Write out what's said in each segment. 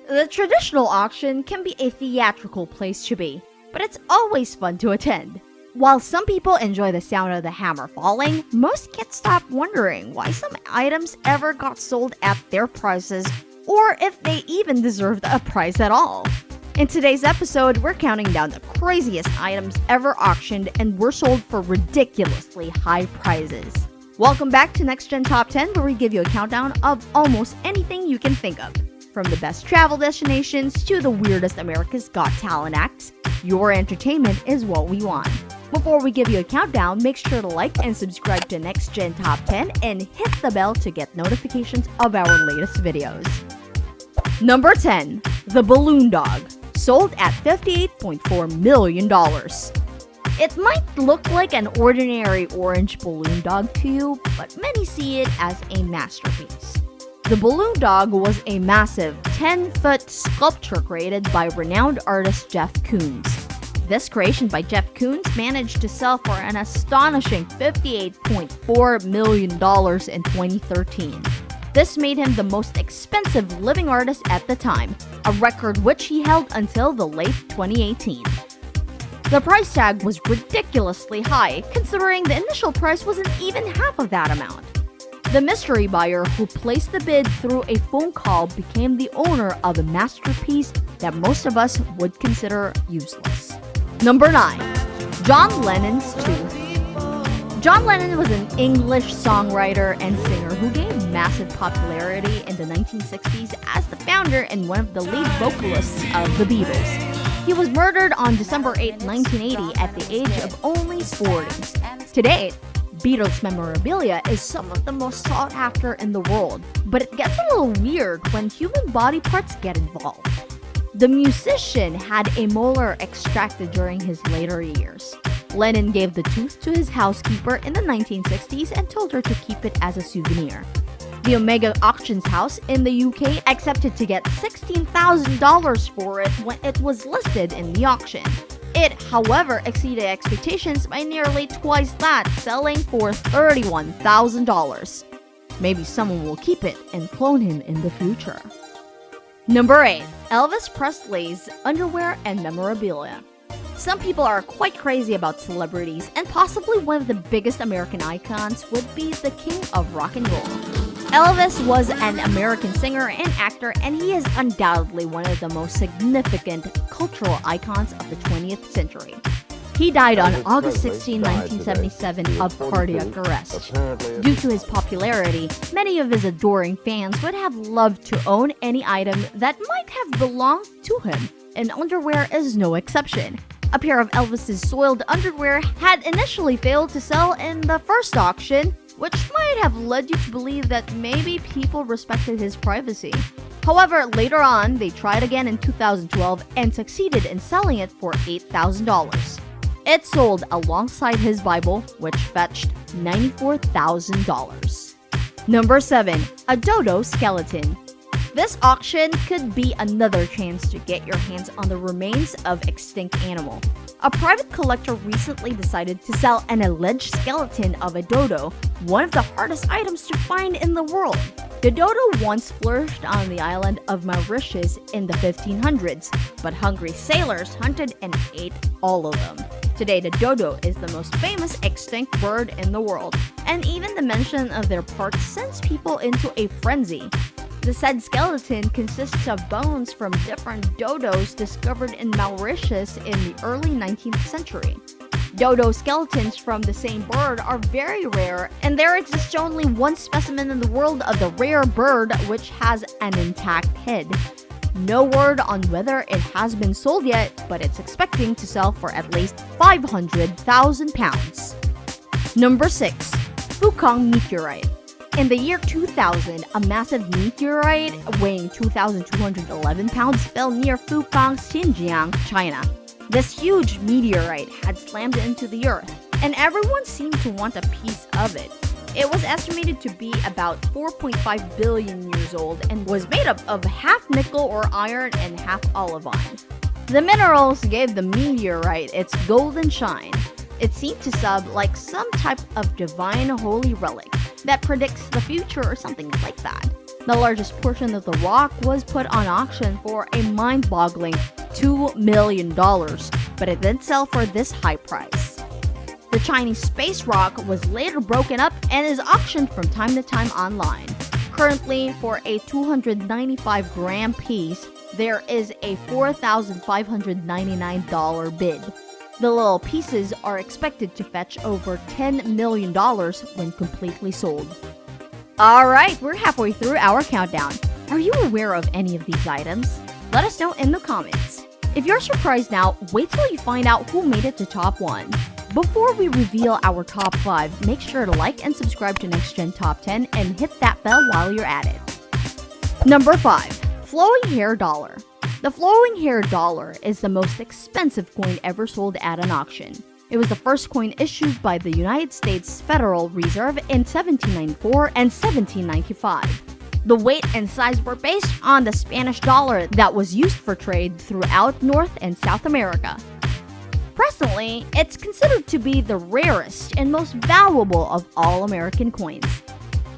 The traditional auction can be a theatrical place to be, but it's always fun to attend. While some people enjoy the sound of the hammer falling, most can't stop wondering why some items ever got sold at their prices, or if they even deserved a price at all. In today's episode, we're counting down the craziest items ever auctioned and were sold for ridiculously high prices. Welcome back to Next Gen Top 10, where we give you a countdown of almost anything you can think of. From the best travel destinations to the weirdest America's Got Talent acts, your entertainment is what we want. Before we give you a countdown, make sure to like and subscribe to Next Gen Top 10 and hit the bell to get notifications of our latest videos. Number 10. The Balloon Dog, sold at $58.4 million. It might look like an ordinary orange balloon dog to you, but many see it as a masterpiece. The balloon dog was a massive 10-foot sculpture created by renowned artist Jeff Koons. This creation by Jeff Koons managed to sell for an astonishing $58.4 million in 2013. This made him the most expensive living artist at the time, a record which he held until the late 2018. The price tag was ridiculously high, considering the initial price wasn't even half of that amount. The mystery buyer who placed the bid through a phone call became the owner of a masterpiece that most of us would consider useless. Number 9. John Lennon's Tooth. John Lennon was an English songwriter and singer who gained massive popularity in the 1960s as the founder and one of the lead vocalists of the Beatles. He was murdered on December 8, 1980 at the age of only 40. To date, Beatles memorabilia is some of the most sought after in the world, but it gets a little weird when human body parts get involved. The musician had a molar extracted during his later years. Lennon gave the tooth to his housekeeper in the 1960s and told her to keep it as a souvenir. The Omega Auctions House in the UK accepted to get $16,000 for it when it was listed in the auction. It, however, exceeded expectations by nearly twice that, selling for $31,000. Maybe someone will keep it and clone him in the future. Number 8. Elvis Presley's underwear and memorabilia. Some people are quite crazy about celebrities, and possibly one of the biggest American icons would be the king of rock and roll. Elvis was an American singer and actor, and he is undoubtedly one of the most significant cultural icons of the 20th century. He died on August 16, 1977 of cardiac arrest. Due to his popularity, many of his adoring fans would have loved to own any item that might have belonged to him, and underwear is no exception. A pair of Elvis's soiled underwear had initially failed to sell in the first auction, which might have led you to believe that maybe people respected his privacy. However, later on, they tried again in 2012 and succeeded in selling it for $8,000. It sold alongside his Bible, which fetched $94,000. Number 7. A Dodo skeleton. This auction could be another chance to get your hands on the remains of extinct animal. A private collector recently decided to sell an alleged skeleton of a dodo, one of the hardest items to find in the world. The dodo once flourished on the island of Mauritius in the 1500s, but hungry sailors hunted and ate all of them. Today, the dodo is the most famous extinct bird in the world, and even the mention of their parts sends people into a frenzy. The said skeleton consists of bones from different dodos discovered in Mauritius in the early 19th century. Dodo skeletons from the same bird are very rare, and there exists only one specimen in the world of the rare bird which has an intact head. No word on whether it has been sold yet, but it's expecting to sell for at least £500,000. Number 6. Fukang meteorite. In the year 2000, a massive meteorite weighing 2,211 pounds fell near Fukang, Xinjiang, China. This huge meteorite had slammed into the earth, and everyone seemed to want a piece of it. It was estimated to be about 4.5 billion years old and was made up of half nickel or iron and half olivine. The minerals gave the meteorite its golden shine. It seemed to sub like some type of divine holy relic that predicts the future or something like that. The largest portion of the rock was put on auction for a mind-boggling $2 million, but it didn't sell for this high price. The Chinese space rock was later broken up and is auctioned from time to time online. Currently, for a 295-gram piece, there is a $4,599 bid. The little pieces are expected to fetch over $10 million when completely sold. Alright, we're halfway through our countdown. Are you aware of any of these items? Let us know in the comments. If you're surprised now, wait till you find out who made it to top 1. Before we reveal our top 5, make sure to like and subscribe to Next Gen Top 10 and hit that bell while you're at it. Number 5. Flowing Hair Dollar. The flowing hair dollar is the most expensive coin ever sold at an auction. It was the first coin issued by the United States Federal Reserve in 1794 and 1795. The weight and size were based on the Spanish dollar that was used for trade throughout North and South America. Presently, it's considered to be the rarest and most valuable of all American coins,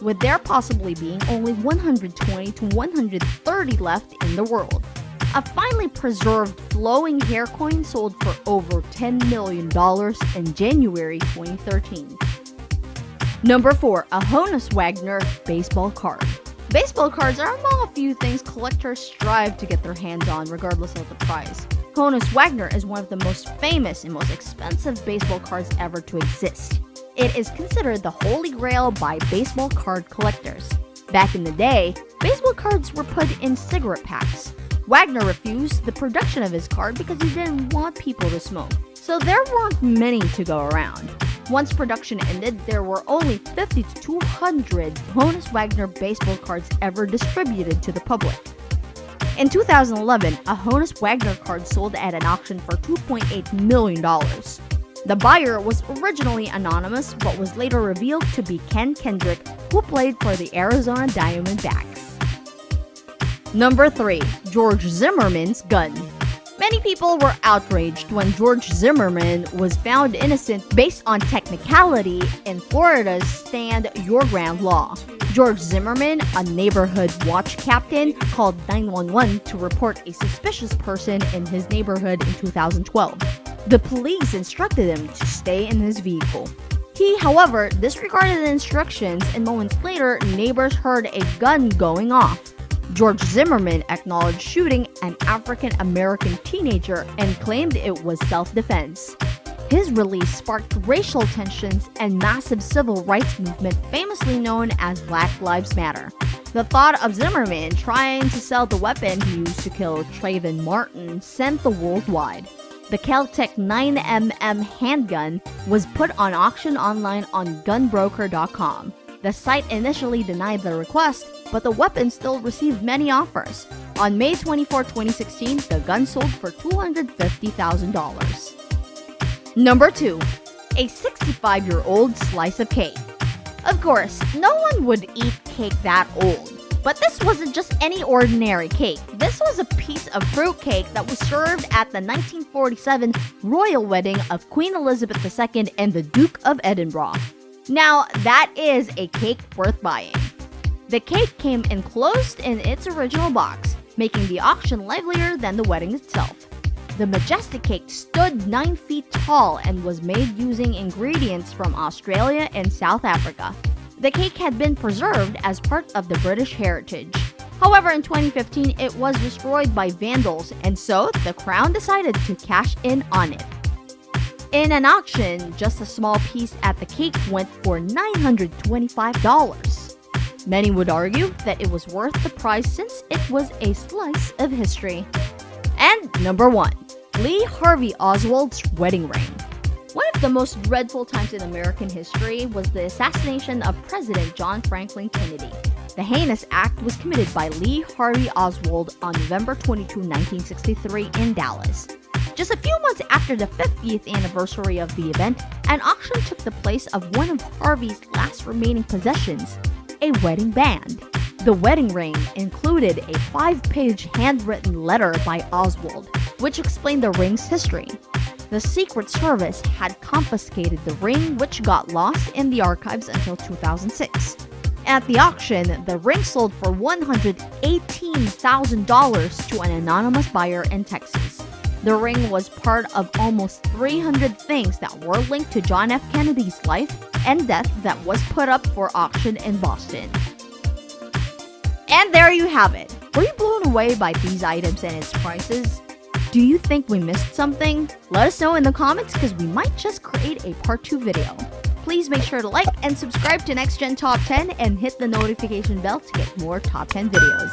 with there possibly being only 120 to 130 left in the world. A finely preserved flowing hair coin sold for over $10 million in January 2013. Number 4. A Honus Wagner baseball card. Baseball cards are among a few things collectors strive to get their hands on regardless of the price. Honus Wagner is one of the most famous and most expensive baseball cards ever to exist. It is considered the holy grail by baseball card collectors. Back in the day, baseball cards were put in cigarette packs. Wagner refused the production of his card because he didn't want people to smoke, so there weren't many to go around. Once production ended, there were only 50 to 200 Honus Wagner baseball cards ever distributed to the public. In 2011, a Honus Wagner card sold at an auction for $2.8 million. The buyer was originally anonymous but was later revealed to be Ken Kendrick, who played for the Arizona Diamondbacks. Number 3. George Zimmermans Gun. Many people were outraged when George Zimmerman was found innocent based on technicality in Florida's Stand Your Ground law. George Zimmerman, a neighborhood watch captain, called 911 to report a suspicious person in his neighborhood in 2012. The police instructed him to stay in his vehicle. He, however, disregarded the instructions, and moments later, neighbors heard a gun going off. George Zimmerman acknowledged shooting an African-American teenager and claimed it was self-defense. His release sparked racial tensions and massive civil rights movement famously known as Black Lives Matter. The thought of Zimmerman trying to sell the weapon he used to kill Trayvon Martin sent the world wide. The Kel-Tec 9mm handgun was put on auction online on gunbroker.com. The site initially denied the request, but the weapon still received many offers. On May 24, 2016, the gun sold for $250,000. Number 2. A 65-year-old slice of cake. Of course, no one would eat cake that old. But this wasn't just any ordinary cake. This was a piece of fruit cake that was served at the 1947 royal wedding of Queen Elizabeth II and the Duke of Edinburgh. Now, that is a cake worth buying. The cake came enclosed in its original box, making the auction livelier than the wedding itself. The majestic cake stood 9 feet tall and was made using ingredients from Australia and South Africa. The cake had been preserved as part of the British heritage. However, in 2015, it was destroyed by vandals, and so the Crown decided to cash in on it. In an auction, just a small piece at the cake went for $925. Many would argue that it was worth the price since it was a slice of history. And number 1. Lee Harvey Oswald's wedding ring. One of the most dreadful times in American history was the assassination of President John Franklin Kennedy. The heinous act was committed by Lee Harvey Oswald on November 22, 1963 in Dallas. Just a few months after the 50th anniversary of the event, an auction took the place of one of Harvey's last remaining possessions, a wedding band. The wedding ring included a 5-page handwritten letter by Oswald, which explained the ring's history. The Secret Service had confiscated the ring, which got lost in the archives until 2006. At the auction, the ring sold for $118,000 to an anonymous buyer in Texas. The ring was part of almost 300 things that were linked to John F. Kennedy's life and death that was put up for auction in Boston. And there you have it. Were you blown away by these items and its prices? Do you think we missed something? Let us know in the comments because we might just create a part 2 video. Please make sure to like and subscribe to Next Gen Top 10 and hit the notification bell to get more Top 10 videos.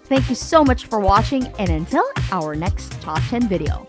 Thank you so much for watching, and until our next Top 10 video.